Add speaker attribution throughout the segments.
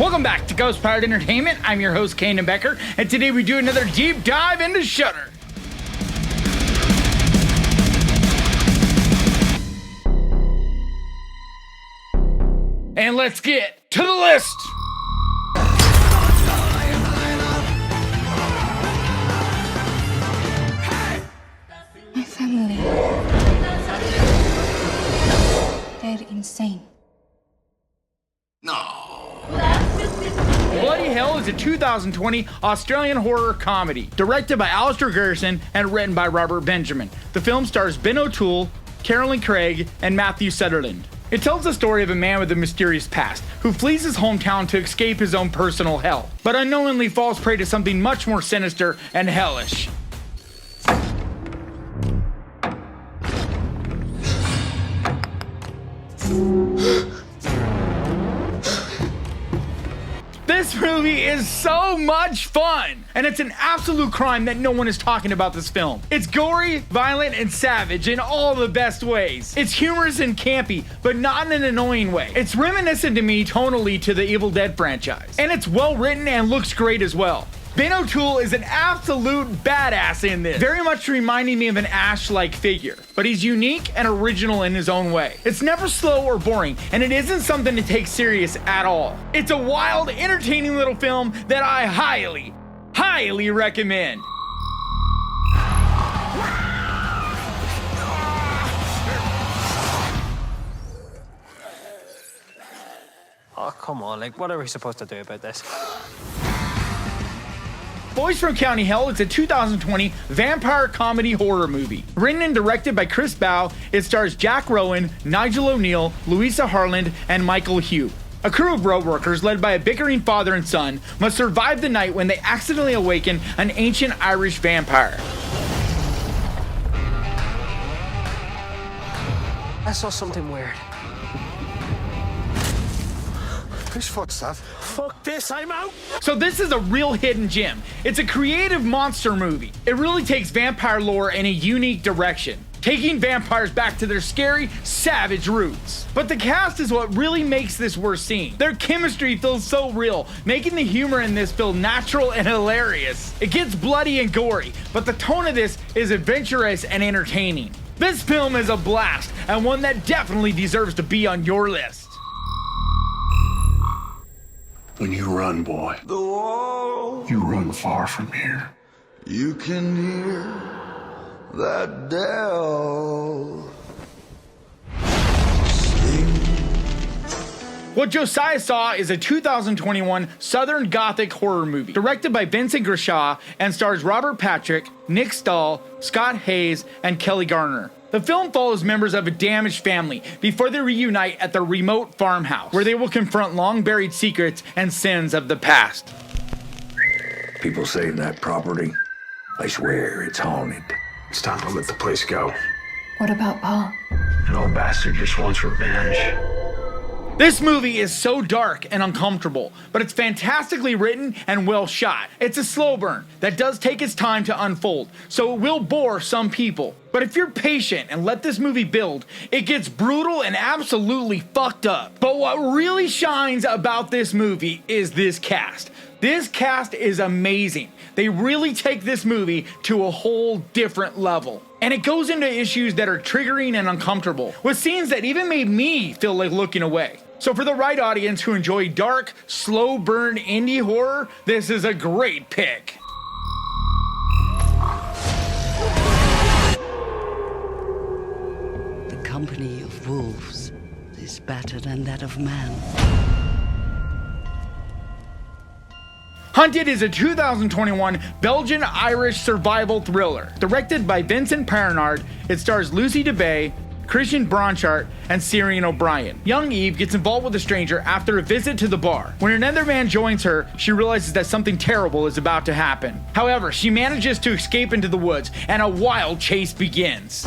Speaker 1: Welcome back to Ghost Powered Entertainment. I'm your host, Kanan Becker, and today we do another deep dive into Shudder. And let's get to the list.
Speaker 2: My family. They're insane.
Speaker 1: Bloody Hell is a 2020 Australian horror comedy, directed by Alistair Garrison and written by Robert Benjamin. The film stars Ben O'Toole, Carolyn Craig, and Matthew Sutherland. It tells the story of a man with a mysterious past who flees his hometown to escape his own personal hell, but unknowingly falls prey to something much more sinister and hellish. This movie is so much fun, and it's an absolute crime that no one is talking about this film. It's gory, violent, and savage in all the best ways. It's humorous and campy, but not in an annoying way. It's reminiscent to me tonally to the Evil Dead franchise, and it's well written and looks great as well. Ben O'Toole is an absolute badass in this, very much reminding me of an Ash-like figure, but he's unique and original in his own way. It's never slow or boring, and it isn't something to take serious at all. It's a wild, entertaining little film that I highly, highly recommend.
Speaker 3: Oh, come on, what are we supposed to do about this?
Speaker 1: Boys from County Hell is a 2020 vampire comedy horror movie. Written and directed by Chris Bow, it stars Jack Rowan, Nigel O'Neill, Louisa Harland, and Michael Hugh. A crew of road workers led by a bickering father and son must survive the night when they accidentally awaken an ancient Irish vampire.
Speaker 3: I saw something weird.
Speaker 4: Whose foot's that?
Speaker 3: Fuck this, I'm out!
Speaker 1: So this is a real hidden gem. It's a creative monster movie. It really takes vampire lore in a unique direction, taking vampires back to their scary, savage roots. But the cast is what really makes this worth seeing. Their chemistry feels so real, making the humor in this feel natural and hilarious. It gets bloody and gory, but the tone of this is adventurous and entertaining. This film is a blast, and one that definitely deserves to be on your list.
Speaker 4: When you run, boy, you run far from here.
Speaker 5: You can hear that bell sing.
Speaker 1: What Josiah Saw is a 2021 Southern Gothic horror movie, directed by Vincent Grishaw and stars Robert Patrick, Nick Stahl, Scott Hayes, and Kelly Garner. The film follows members of a damaged family before they reunite at their remote farmhouse, where they will confront long-buried secrets and sins of the past.
Speaker 6: People save that property. I swear it's haunted.
Speaker 4: It's time to let the place go.
Speaker 2: What about Paul?
Speaker 4: An old bastard just wants revenge.
Speaker 1: This movie is so dark and uncomfortable, but it's fantastically written and well shot. It's a slow burn that does take its time to unfold, so it will bore some people. But if you're patient and let this movie build, it gets brutal and absolutely fucked up. But what really shines about this movie is this cast. This cast is amazing. They really take this movie to a whole different level. And it goes into issues that are triggering and uncomfortable, with scenes that even made me feel like looking away. So for the right audience who enjoy dark, slow burn indie horror, this is a great pick.
Speaker 7: The company of wolves is better than that of man.
Speaker 1: Hunted is a 2021 Belgian-Irish survival thriller. Directed by Vincent Parinard, it stars Lucy DeBay, Christian Bronchart, and Syrian O'Brien. Young Eve gets involved with a stranger after a visit to the bar. When another man joins her, she realizes that something terrible is about to happen. However, she manages to escape into the woods, and a wild chase begins.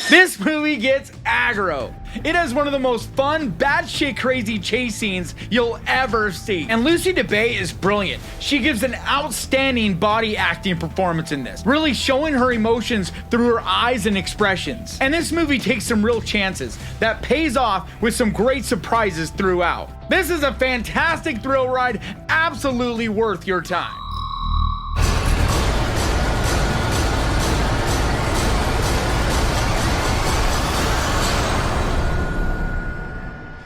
Speaker 1: This movie gets aggro. It has one of the most fun, batshit crazy chase scenes you'll ever see. And Lucy DeBay is brilliant. She gives an outstanding body acting performance in this, really showing her emotions through her eyes and expressions. And this movie takes some real chances that pays off with some great surprises throughout. This is a fantastic thrill ride, absolutely worth your time.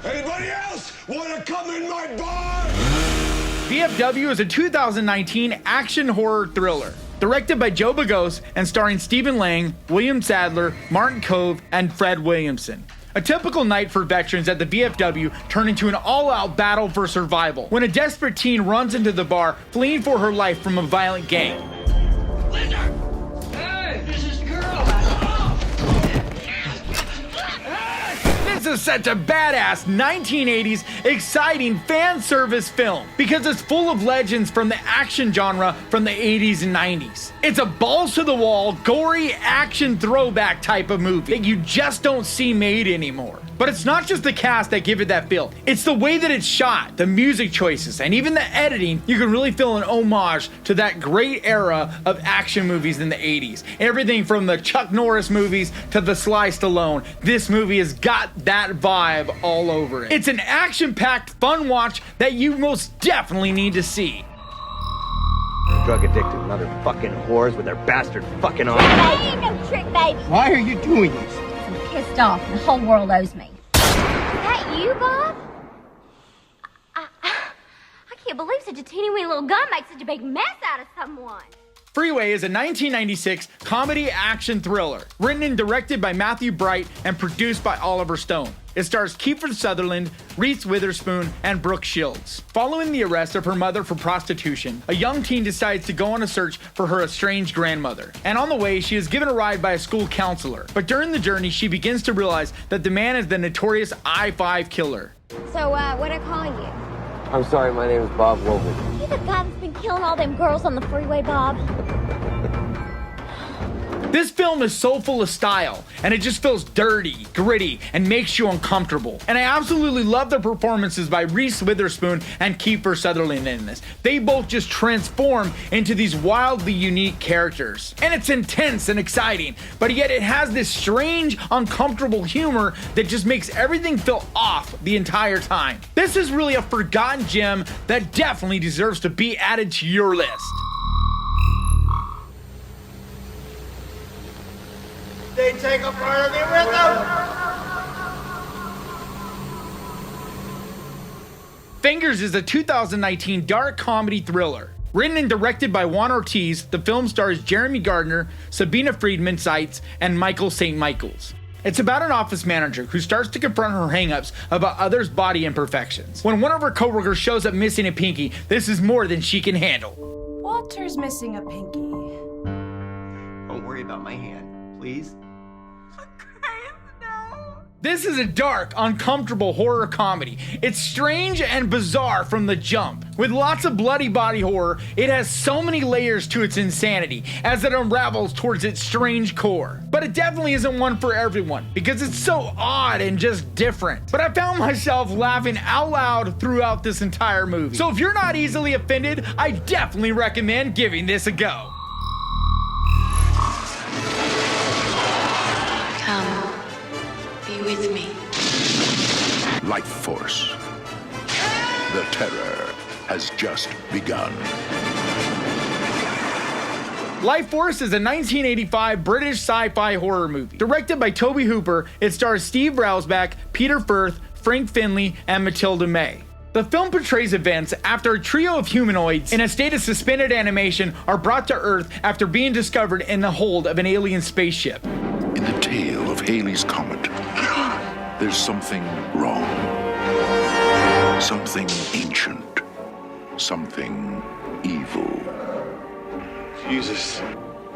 Speaker 5: Anybody else want to come in my bar?
Speaker 1: VFW is a 2019 action horror thriller. Directed by Joe Begos and starring Stephen Lang, William Sadler, Martin Kove, and Fred Williamson. A typical night for veterans at the VFW turned into an all-out battle for survival when a desperate teen runs into the bar fleeing for her life from a violent gang. This is such a badass 1980s exciting fan service film because it's full of legends from the action genre from the 80s and 90s. It's a balls to the wall, gory action throwback type of movie that you just don't see made anymore. But it's not just the cast that give it that feel. It's the way that it's shot, the music choices, and even the editing. You can really feel an homage to that great era of action movies in the 80s. Everything from the Chuck Norris movies to the Sly Stallone. This movie has got that vibe all over it. It's an action-packed fun watch that you most definitely need to see.
Speaker 8: Drug addicted motherfucking whores with their bastard fucking arms.
Speaker 9: Hey, ain't no trick, baby.
Speaker 8: Why are you doing this?
Speaker 9: I'm pissed off and the whole world owes me. Is that you, Bob? I can't believe such a teeny-weeny little gun makes such a big mess out of someone.
Speaker 1: Freeway is a 1996 comedy action thriller, written and directed by Matthew Bright and produced by Oliver Stone. It stars Kiefer Sutherland, Reese Witherspoon, and Brooke Shields. Following the arrest of her mother for prostitution, a young teen decides to go on a search for her estranged grandmother. And on the way, she is given a ride by a school counselor. But during the journey, she begins to realize that the man is the notorious I-5 killer.
Speaker 9: So, what I call you?
Speaker 8: I'm sorry, my name is Bob Wogan.
Speaker 9: You the guy that's been killing all them girls on the freeway, Bob?
Speaker 1: This film is so full of style, and it just feels dirty, gritty, and makes you uncomfortable. And I absolutely love the performances by Reese Witherspoon and Kiefer Sutherland in this. They both just transform into these wildly unique characters. And it's intense and exciting, but yet it has this strange, uncomfortable humor that just makes everything feel off the entire time. This is really a forgotten gem that definitely deserves to be added to your list.
Speaker 10: They take a part of me with them.
Speaker 1: Fingers is a 2019 dark comedy thriller. Written and directed by Juan Ortiz, the film stars Jeremy Gardner, Sabina Friedman Seitz, and Michael St. Michaels. It's about an office manager who starts to confront her hangups about others' body imperfections. When one of her coworkers shows up missing a pinky, this is more than she can handle.
Speaker 11: Walter's missing a pinky.
Speaker 10: Don't worry about my hand, please.
Speaker 1: This is a dark, uncomfortable horror comedy. It's strange and bizarre from the jump. With lots of bloody body horror, it has so many layers to its insanity as it unravels towards its strange core. But it definitely isn't one for everyone because it's so odd and just different. But I found myself laughing out loud throughout this entire movie. So if you're not easily offended, I definitely recommend giving this a go.
Speaker 2: Come. Be with me.
Speaker 4: Lifeforce. The terror has just begun.
Speaker 1: Lifeforce is a 1985 British sci-fi horror movie. Directed by Toby Hooper, it stars Steve Railsback, Peter Firth, Frank Finley, and Matilda May. The film portrays events after a trio of humanoids in a state of suspended animation are brought to Earth after being discovered in the hold of an alien spaceship.
Speaker 4: In the tale of Halley's Comet, there's something wrong. Something ancient. Something evil.
Speaker 10: Jesus.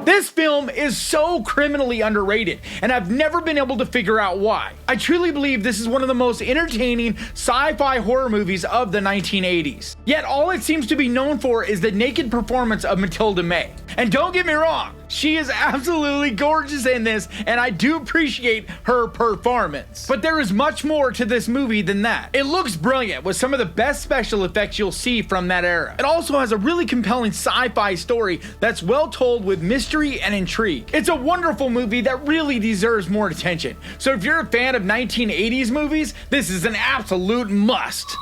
Speaker 1: This film is so criminally underrated, and I've never been able to figure out why. I truly believe this is one of the most entertaining sci-fi horror movies of the 1980s. Yet all it seems to be known for is the naked performance of Matilda May. And don't get me wrong, She is absolutely gorgeous in this, and I do appreciate her performance. But there is much more to this movie than that. It looks brilliant with some of the best special effects you'll see from that era. It also has a really compelling sci-fi story that's well told with mystery and intrigue. It's a wonderful movie that really deserves more attention. So if you're a fan of 1980s movies, this is an absolute must.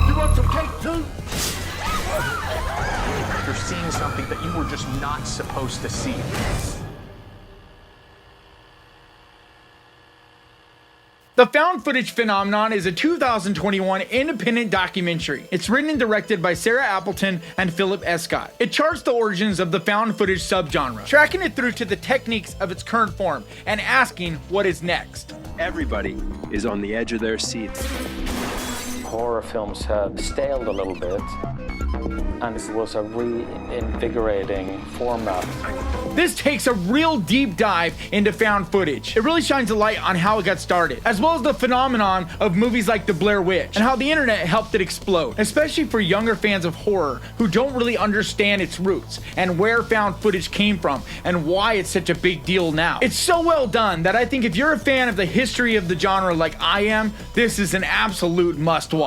Speaker 5: You want some cake too?
Speaker 12: You're seeing something that you were just not supposed to see.
Speaker 1: The Found Footage Phenomenon is a 2021 independent documentary. It's written and directed by Sarah Appleton and Philip Escott. It charts the origins of the found footage subgenre, tracking it through to the techniques of its current form and asking what is next.
Speaker 13: Everybody is on the edge of their seat.
Speaker 3: Horror films have staled a little bit, and it was a reinvigorating format.
Speaker 1: This takes a real deep dive into found footage. It really shines a light on how it got started, as well as the phenomenon of movies like The Blair Witch, and how the internet helped it explode, especially for younger fans of horror who don't really understand its roots, and where found footage came from, and why it's such a big deal now. It's so well done that I think if you're a fan of the history of the genre like I am, this is an absolute must-watch.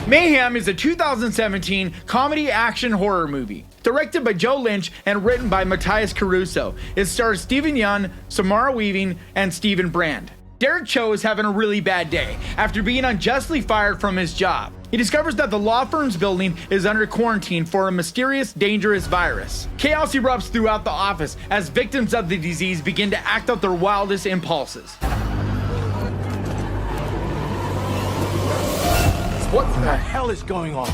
Speaker 1: Mayhem is a 2017 comedy action horror movie. Directed by Joe Lynch and written by Matthias Caruso. It stars Stephen Yeun, Samara Weaving, and Stephen Brand. Derek Cho is having a really bad day after being unjustly fired from his job. He discovers that the law firm's building is under quarantine for a mysterious, dangerous virus. Chaos erupts throughout the office as victims of the disease begin to act out their wildest impulses.
Speaker 5: What the hell is going on?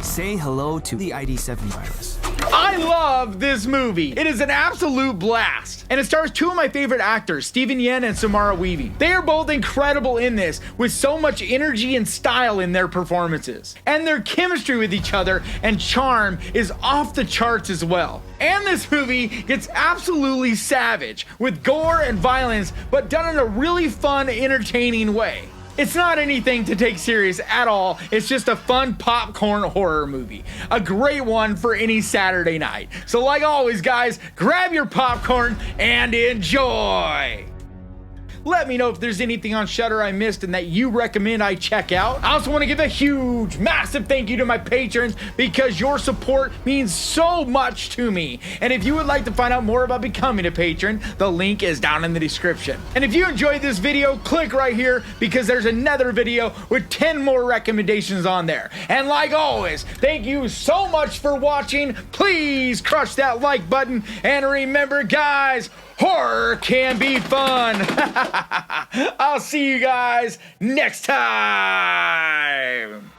Speaker 14: Say hello to the ID7 virus.
Speaker 1: I love this movie. It is an absolute blast. And it stars two of my favorite actors, Stephen Yeun and Samara Weaving. They are both incredible in this, with so much energy and style in their performances. And their chemistry with each other and charm is off the charts as well. And this movie gets absolutely savage, with gore and violence, but done in a really fun, entertaining way. It's not anything to take serious at all. It's just a fun popcorn horror movie. A great one for any Saturday night. So like always, guys, grab your popcorn and enjoy. Let me know if there's anything on Shudder I missed and that you recommend I check out. I also want to give a huge, massive thank you to my patrons because your support means so much to me. And if you would like to find out more about becoming a patron, the link is down in the description. And if you enjoyed this video, click right here because there's another video with 10 more recommendations on there. And like always, thank you so much for watching. Please crush that like button. And remember, guys, horror can be fun. I'll see you guys next time.